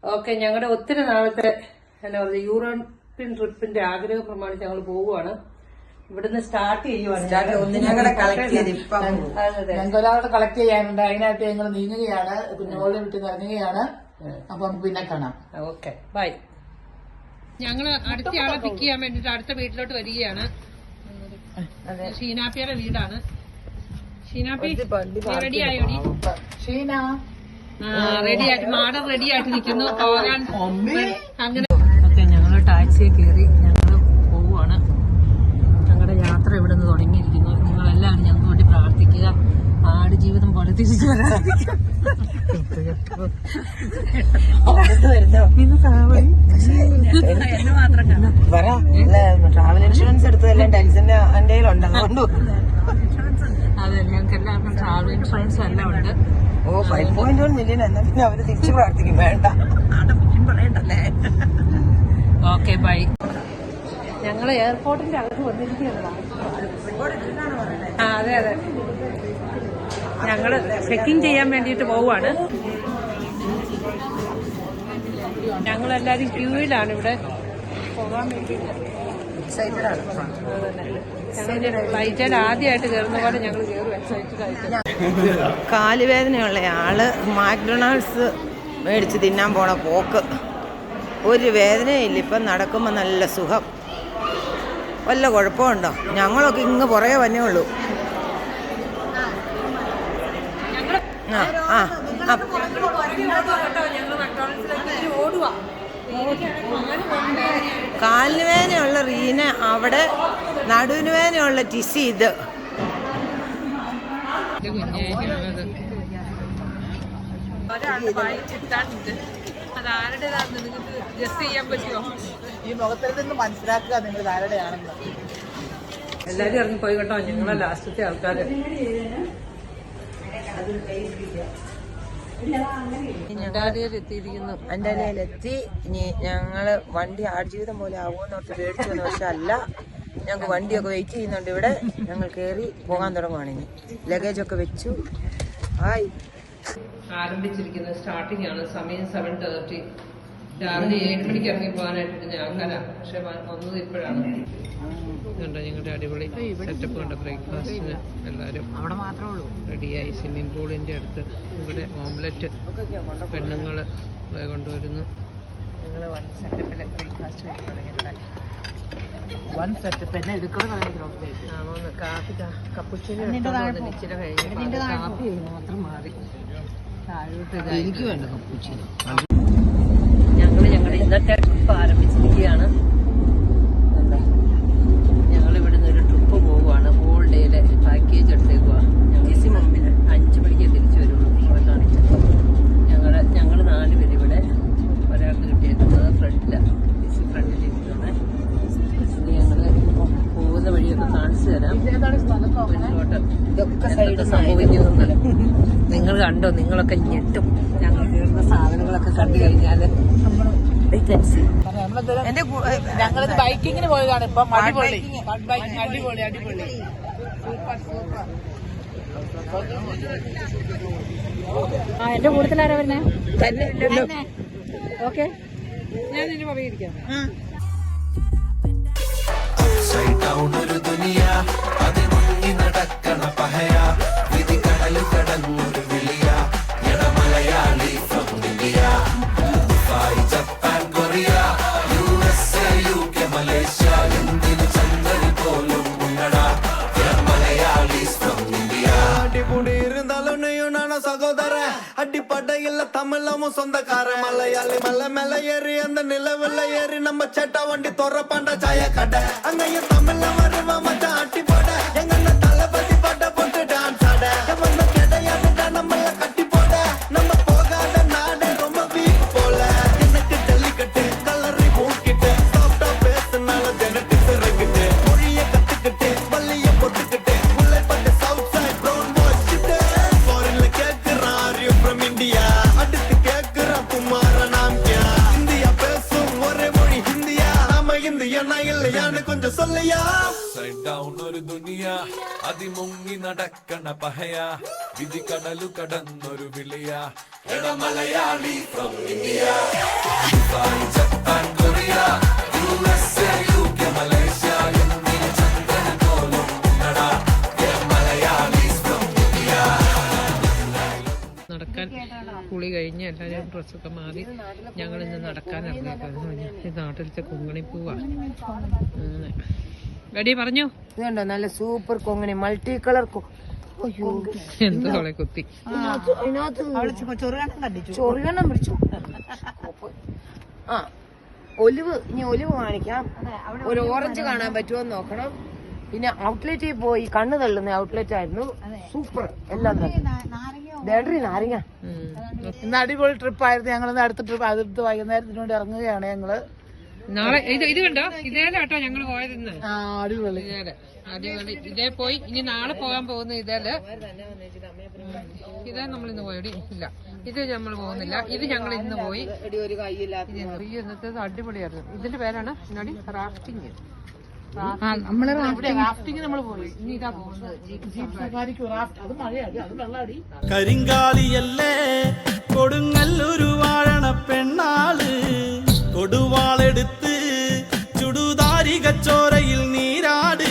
Okay, ഞങ്ങളുടെ ഒത്തിരി നാളത്തെ എന്നാ പറയുക യൂറോപ്യൻ ട്രിപ്പിന്റെ ആഗ്രഹം പ്രമാണിച്ച് ഞങ്ങൾ പോവുകയാണ്. ഇവിടുന്ന് സ്റ്റാർട്ട് ചെയ്യുവാണ്. ഞങ്ങൾക്ക് ഒരാളുടെ കളക്ട് ചെയ്യാനുണ്ട്. അതിനകത്ത് ഞങ്ങൾ നീങ്ങുകയാണ്. കുഞ്ഞുമോളുടെ വീട്ടിൽ നിന്ന് ഇറങ്ങുകയാണ്. അപ്പൊ നമുക്ക് പിന്നെ കാണാം. Okay, bye. ഞങ്ങള് അടുത്ത ആളെ പിക്ക് ചെയ്യാൻ വേണ്ടിട്ട് അടുത്ത വീട്ടിലോട്ട് വരികയാണ്. ഷീനാപ്പിയുടെ വീടാണ്. ഷീനാപ്പി റെഡി ആയോടി? ഷീന റെഡി ആയിട്ട് മാഡം റെഡി ആയിട്ട് നിൽക്കുന്നു പോകാൻ. അങ്ങനെ ഓക്കെ, ഞങ്ങള് ടാക്സിയിൽ കയറി ഞങ്ങള് പോവുകയാണ്. ഞങ്ങളുടെ യാത്ര ഇവിടെ നിന്ന് തുടങ്ങിയിരിക്കുന്നു. നിങ്ങളെല്ലാവരും ഞങ്ങൾക്ക് വേണ്ടി പ്രാർത്ഥിക്കുക. ആടുജീവിതം പോലെ തിരിച്ചു വരാതിരിക്കും. ട്രാവൽ ഇൻഷുറൻസ് എടുത്തതെല്ലാം ടെൻഷന്റെ എന്റെ കയ്യിലുണ്ട്. അതെ, ഞങ്ങൾക്ക് എല്ലാവർക്കും ട്രാവൽ ഇൻഷുറൻസ് എല്ലാം ഉണ്ട്. 5.1 മില്യൺ എന്നാ പിന്നെ അവര് തിരിച്ചു പ്രാർത്ഥിക്കും. വേണ്ട, പറയണ്ടല്ലേ. Okay, bye. ഞങ്ങള് എയർപോർട്ടിന്റെ അകത്ത് വന്നിരിക്കുകയാണ്. അതെ അതെ, ഞങ്ങള് ചെക്കിങ് ചെയ്യാൻ വേണ്ടിയിട്ട് പോവുകയാണ്. ഞങ്ങളെല്ലാരും ക്യൂയിലാണ് ഇവിടെ പോകാൻ വേണ്ടിയിട്ട്. ഫ്ലൈറ്റിൽ ആദ്യമായിട്ട് കയറുന്ന പോലെ ഞങ്ങൾ കയറും. എക്സൈറ്റഡ് ആയിട്ട്. കാലുവേദനയുള്ള ആള് മാക്ഡൊണാൾഡ്സ് മേടിച്ച് തിന്നാൻ പോണ പോക്ക്. ഒരു വേദനയില്ല. ഇപ്പം നടക്കുമ്പോൾ നല്ല സുഖം. വല്ല കുഴപ്പമുണ്ടോ? ഞങ്ങളൊക്കെ ഇങ്ങ് പുറകെ വന്നേ ഉള്ളൂ. കാലിന് വേദനയുള്ള റീന അവിടെ, നടുവിന് വേദനയുള്ള ടിസി ഇത്. ഈ മുഖത്തിൽ നിന്ന് മനസ്സിലാക്കുക നിങ്ങൾ ആരുടെയാണെന്ന്. എല്ലാരും ഇറങ്ങിപ്പോയി കേട്ടോ. ഞങ്ങളെ ലാസ്റ്റത്തെ ആൾക്കാര്. എത്തിയിരിക്കുന്നു. അന്റാലിയയിലെത്തി. ഇനി ഞങ്ങള് വണ്ടി ആടുജീവിതം പോലെ ആവുമെന്നോട്ട് പേടിച്ചു. പക്ഷെ അല്ല, ഞങ്ങൾക്ക് വണ്ടിയൊക്കെ വെയിറ്റ് ചെയ്യുന്നുണ്ട് ഇവിടെ. ഞങ്ങൾ കയറി പോകാൻ തുടങ്ങുവാണ്. ഇനി ലഗേജൊക്കെ വെച്ചു. ഹായ്, ആരംഭിച്ചിരിക്കുന്നത് സ്റ്റാർട്ടിംഗ് ആണ്. സമയം 7:30. രാവിലെ 7 മണിക്ക് ഇറങ്ങി പോകാനായിട്ട് ഞങ്ങന. പക്ഷെ വന്നത് ഇപ്പോഴാണ്. കണ്ടോ ഞങ്ങളുടെ അടിപൊളി സെറ്റപ്പ് കണ്ടോ. ബ്രേക്ക്ഫാസ്റ്റിന് എല്ലാവരും അവിടെ മാത്രമേ ഉള്ളൂ റെഡിയായി. സ്വിമ്മിംഗ് പൂളിന്റെ അടുത്ത് ഇവിടെ ഓംലെറ്റ് പെണ്ണുങ്ങള് കൊണ്ടുവരുന്നു. ഞങ്ങള് വൺ സെറ്റപ്പില് ബ്രേക്ക്ഫാസ്റ്റ് കാപ്പി കപ്പുച്ചിന് ഇച്ചിരി കഴിഞ്ഞ് കാപ്പി മാത്രം മാറി എനിക്ക് വേണ്ട കപ്പുച്ചിന്. ഞങ്ങളുടെ ഇന്നത്തെ ട്രിപ്പ് ആരംഭിച്ചിരിക്കുകയാണ്. ഞങ്ങൾ ഇവിടുന്ന് ഒരു ട്രിപ്പ് പോവുകയാണ്. ഹോൾ ഡേയിലെ പാക്കേജ് എടുത്തേക്കുക. മാക്സിമം 5 മണിക്ക് തിരിച്ചു വരുള്ളൂ. അവിടെ കാണിച്ചത് ഞങ്ങൾ 4 പേര് ഇവിടെ. ഒരാൾക്ക് കിട്ടിയേക്കുന്നത് ഫ്രണ്ടിലാണ്. ഫ്രണ്ടിലിരിക്കുകയാണ്. ഞങ്ങൾ പോകുന്ന വഴിയൊക്കെ കാണിച്ചു തരാം. ഇതൊക്കെ സൈഡ് സംഭവിക്കുന്നുണ്ട്. നിങ്ങൾ കണ്ടോ? നിങ്ങളൊക്കെ ഞെട്ടും. ഞങ്ങൾ കയറുന്ന സാധനങ്ങളൊക്കെ കണ്ടു കഴിഞ്ഞാൽ. ഞങ്ങളിത് ബൈക്കിങ്ങിന് പോയതാണ്. ഇപ്പം അടിപൊളി അടിപൊളി അടിപൊളി എന്റെ കൂടുതലാരാ വരുന്നേ? ഓക്കെ, ഞാൻ ഇതിന് പറയിരിക്കാം. ഒരു ദുനിയ അതിമുങ്ങി നടക്കണ പഹയ വിധി കടല് കടന്നൊരു വിളിയ Malayali from India Dubai Japan Korea USA UK Malaysia എന്തിനു ചന്ദ്രനിൽ പോലും ഉണ്ടടാ മലയാളി ഫ്രം ഇന്ത്യ. അടിപൊളി ഇരുന്നാലും നെയ്യുണാണ് സഹോദര. അടിപ്പടയില്ല തമിഴமும் சொந்தக்கார. மலையாளி மலை மேல ஏறி அந்த நிலவுல ஏறி நம்ம சேட்டா வண்டி தொறப்பாண்ட சாய கடை. அங்கேயும் தமிழ்ல வருவா மச்சான் அட்டி போட. எங்க தளபதி பாட்ட போட்டு டான்ஸ் ஆட. நம்ம கிடையாதுடா நம்மள கட்டி போட. நம்ம போகாத நாடு ரொம்ப வீக் போல. எனக்கு ஜல்லிக்கட்டு கலரி பூக்கிட்டு சாப்பிட்டா பேசுனால ஜெனட்டிக்ஸ் இறங்கிட்டு மொழிய கத்துக்கிட்டு பள்ளிய பொட்டுக்கிட்டு உள்ளப்பட்ட சவுத் சைட் ப்ரௌன் வாஷ் கிட்டு ஃபாரின்ல கேட்கிறான் ஆர் யூ ஃப்ரம் இந்தியா. அடுத்து கேட்கிறான் குமார நாம் கியா. இந்தியா பேசும் ஒரே மொழி ஹிந்தியா. நாம இந்தியனா இல்லையான்னு கொஞ்சம் சொல்லையா. സൈഡ് ഡൗൺ ഒരു ദുനിയ അതിമുങ്ങി നടക്കണ പഹയ വിധി കടലു കടന്നൊരു വിളിയ മലയാളി ഫ്രം ഇന്ത്യ. എല്ലാവരും ഡ്രസ്സൊക്കെ മാറി ഞങ്ങളിന്ന് നടക്കാൻ ഇറങ്ങിയേക്കാണ്. ഈ നാട്ടിലത്തെ കൊങ്ങിണിപ്പൂവാണ്. അങ്ങനെ റെഡി പറഞ്ഞു. ഇതുണ്ടോ നല്ല സൂപ്പർ കൊങ്ങിണി മൾട്ടി കളർ. എന്തോളെ കുത്തി ചൊറിയണം പിടിച്ചു. ആ ഒലിവ്, ഇനി ഒലിവ് കാണിക്കാം. ഒരു ഓറഞ്ച് കാണാൻ പറ്റുമോ നോക്കണം. പിന്നെ ഔട്ട്ലെറ്റിൽ പോയി കണ്ണ് തള്ളുന്ന ഔട്ട്ലെറ്റ് ആയിരുന്നു. സൂപ്പർ എല്ലാം നാരങ്ങ. ഇന്ന് അടിപൊളി ട്രിപ്പായിരുന്നു. ഞങ്ങളിന്ന് അടുത്ത ട്രിപ്പ് അടുത്ത് വൈകുന്നേരത്തിന് വേണ്ടി ഇറങ്ങുകയാണ് ഞങ്ങള്. നാളെ ഇത് കണ്ടോ, ഇതേലാട്ടോ ഞങ്ങൾ പോയത് ഇന്ന്. അടിപൊളി അടിപൊളി. ഇതേ പോയി. ഇനി നാളെ പോകാൻ പോകുന്ന ഇതേല് ഇതേ നമ്മളിന്ന് പോയി. ഇല്ല, ഇത് നമ്മൾ പോകുന്നില്ല. ഇത് ഞങ്ങൾ ഇന്ന് പോയി. ഇന്നത്തെ അടിപൊളിയായിരുന്നു. ഇതിന്റെ പേരാണ് റാഫ്റ്റിംഗ്. റാഫ്റ്റിംഗ് നമ്മൾ പോയി. ഇനി ഇതാ പോകുന്നത് ജീപ്പ് സഫാരിക്ക് റാഫ്റ്റ്. അത് മഴയാടി, അത് വെള്ളാടി. കരിങ്കാലിയല്ലേ കൊടുങ്ങല്ലൊരു വാഴണ പെണ്ണാള് കൊടുവാളെടുത്ത് ചുടുതാരികച്ചോരയിൽ നീരാട്.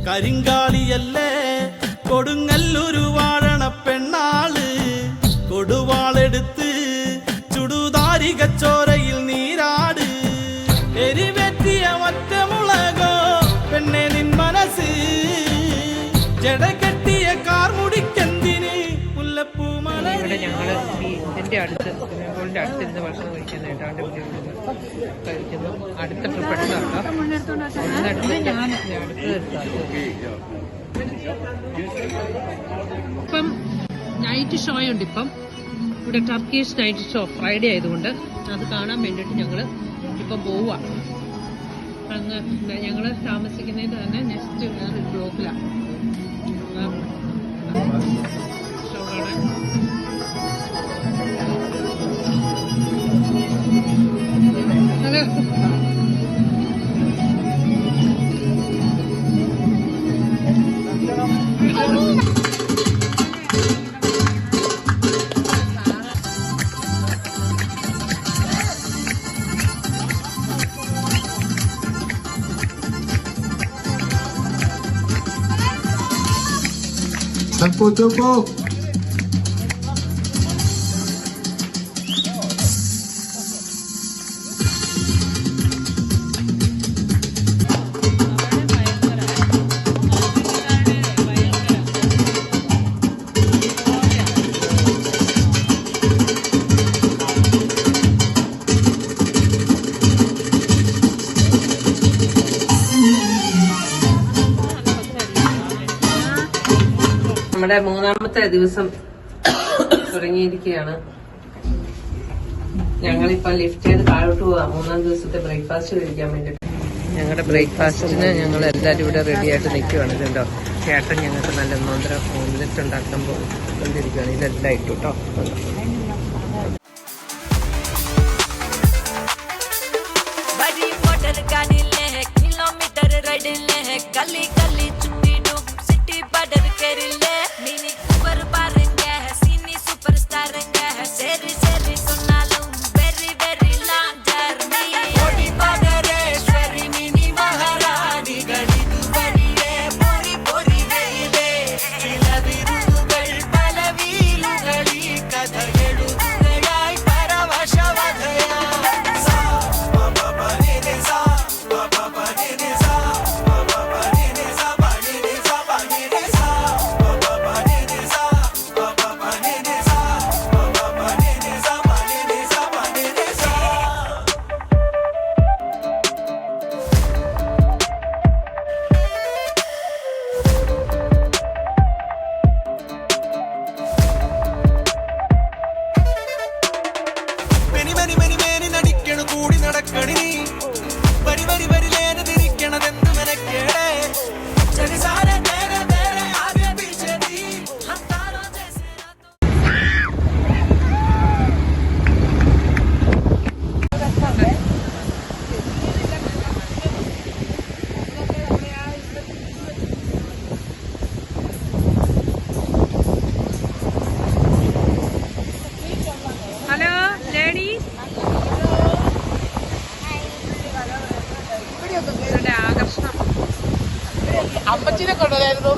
കരിങ്കാലിയല്ലേ കൊടുങ്ങല്ലൊരു വാഴണ പെണ്ണാള് കൊടുവാളെടുത്ത് ചുടുതാരികച്ചോരയിൽ നീരാട്. എരിവെറ്റിയ ഒറ്റമുളകോ പെണ്ണെ നിൻ മനസ്സ് ജടകെട്ടിയ കാർമുടിക്കെന്തിന് മുല്ലപ്പൂ മല. ഇവിടെ ഞങ്ങള് ഇതിന്റെ അടുത്ത് സ്വിമ്മിംഗ് അടുത്തിരുന്ന് ഭക്ഷണം കഴിക്കാനായിട്ട് അവന്റെ വീട്ടിൽ കഴിക്കുന്നു. അടുത്ത ട്രിപ്പ് ഇപ്പം നൈറ്റ് ഷോ ഉണ്ട്. ഇപ്പം ഇവിടെ ടർക്കിഷ് നൈറ്റ് ഷോ ഫ്രൈഡേ ആയതുകൊണ്ട് അത് കാണാൻ വേണ്ടിയിട്ട് ഞങ്ങള് ഇപ്പം പോവുക. അങ്ങ് ഞങ്ങള് താമസിക്കുന്നതിന് തന്നെ നെക്സ്റ്റ് വേറൊരു ബ്ലോക്കിലാണ് ഷോ കാണാൻ. അതെ, Tampoco. നമ്മുടെ മൂന്നാമത്തെ ദിവസം തുടങ്ങിയിരിക്കുകയാണ്. ഞങ്ങളിപ്പോ ലിഫ്റ്റ് ചെയ്ത് താഴോട്ട് പോവാം മൂന്നാം ദിവസത്തെ ബ്രേക്ക്ഫാസ്റ്റ് കഴിക്കാൻ വേണ്ടിട്ട്. ഞങ്ങളുടെ ബ്രേക്ക്ഫാസ്റ്റിന് ഞങ്ങൾ എല്ലാവരും ഇവിടെ റെഡി ആയിട്ട് നിൽക്കുവാണ്. ഇതുണ്ടോ, ചേട്ടൻ ഞങ്ങൾക്ക് നല്ല ഒന്നൊന്നര ഓംലെറ്റ് ഉണ്ടാക്കാൻ കൊണ്ടിരിക്കുകയാണ്. ഇതെല്ലാം ഇട്ടു കേട്ടോ. गली गली चुट्टी डूब सिटी बॉर्डर केरिले मिनी कूपर पारेंगे है सीनी सुपरस्टार है सेरी सेरी सुनालूं वेरी वेरी लॉन्ग जर्नी बॉडी बॉर्डरेश्वरी मिनी महारानी गड़ी दुबड़ी रे बोरी बोरी वेइले चिलविरुगल बलवीलुगली कथगेडुगळाई परवशवधया सा बाबा बने ने सा बाबा बने ने सा അമ്മച്ചിനെ കൊണ്ടുവരായിരുന്നു.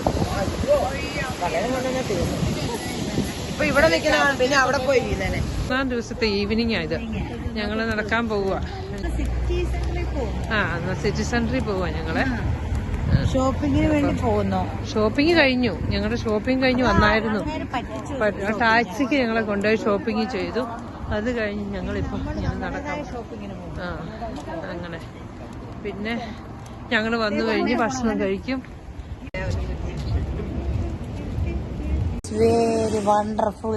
ഇപ്പൊ ഇവിടെ നിൽക്കുന്ന പിന്നെ അവിടെ പോയി ഇരിക്കുന്നേനെ. 3 ദിവസത്തെ ഈവനിങ് ആയത്. ഞങ്ങള് നടക്കാൻ പോവുക. എന്നാ സിറ്റി സെന്ററിൽ പോവാ ഞങ്ങള്. ഷോപ്പിങ്ങിന് വേണ്ടി പോകുന്നു. ഷോപ്പിംഗ് കഴിഞ്ഞു. ഞങ്ങളുടെ ഷോപ്പിംഗ് കഴിഞ്ഞു വന്നായിരുന്നു. ടാക്സിക്ക് ഞങ്ങളെ കൊണ്ടുപോയി ഷോപ്പിംഗ് ചെയ്തു. അത് കഴിഞ്ഞ് ഞങ്ങളിപ്പോ നടക്കാം. അങ്ങനെ പിന്നെ ഞങ്ങൾ വന്നു കഴിഞ്ഞ് ഭക്ഷണം കഴിക്കും. Very wonderful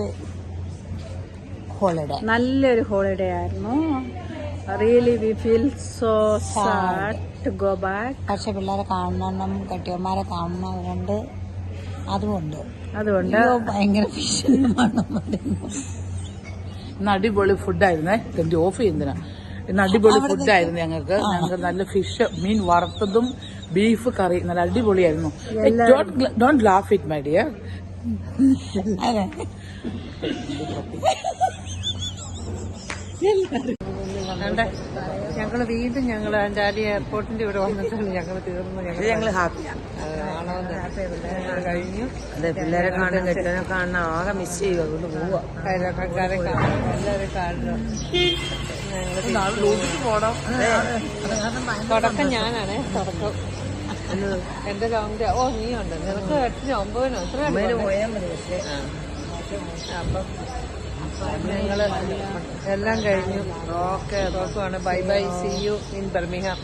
holiday. നല്ലൊരു ഹോളിഡേ ആയിരുന്നു. Really we feel so sad to go back. പക്ഷെ പിള്ളേരെ കാണണം, കെട്ടിയന്മാരെ കാണണം, അതുകൊണ്ട് ഭയങ്കര വിഷമമാണ്. ഇന്ന് അടിപൊളി ഫുഡായിരുന്നേ. എന്റെ ഓഫ് ചെയ്യുന്നതിനാ. ഇന്ന് അടിപൊളി ഫുഡായിരുന്നു ഞങ്ങൾക്ക്. നല്ല ഫിഷ്, മീൻ വറുത്തതും ബീഫ് കറി നല്ല അടിപൊളിയായിരുന്നു. Don't laugh it my dear. ഞങ്ങള് വീണ്ടും ഡാലി എയർപോർട്ടിന്റെ ഇവിടെ വന്നിട്ടാണ് ഞങ്ങൾ തീർന്നു. ഞങ്ങള് ഹാപ്പിയാണ് കഴിഞ്ഞു. അതെ, പിള്ളേരെ കാണാൻ കെട്ടിനെ കാണാൻ ആകെ മിസ് ചെയ്യും. അതുകൊണ്ട് പോവാ. അയൽവക്കക്കാരെ കാണാൻ എല്ലാവരും കാണണം. തുടക്കം ഞാനാണ്. തുടക്കം എന്റെ കൗണ്ട്. നീ ഉണ്ട്. നിനക്ക് 8-9 പോയാൽ മതി. പക്ഷേ അപ്പം ഞങ്ങള് എല്ലാം കഴിഞ്ഞു. Okay, bye bye, see you in Birmingham.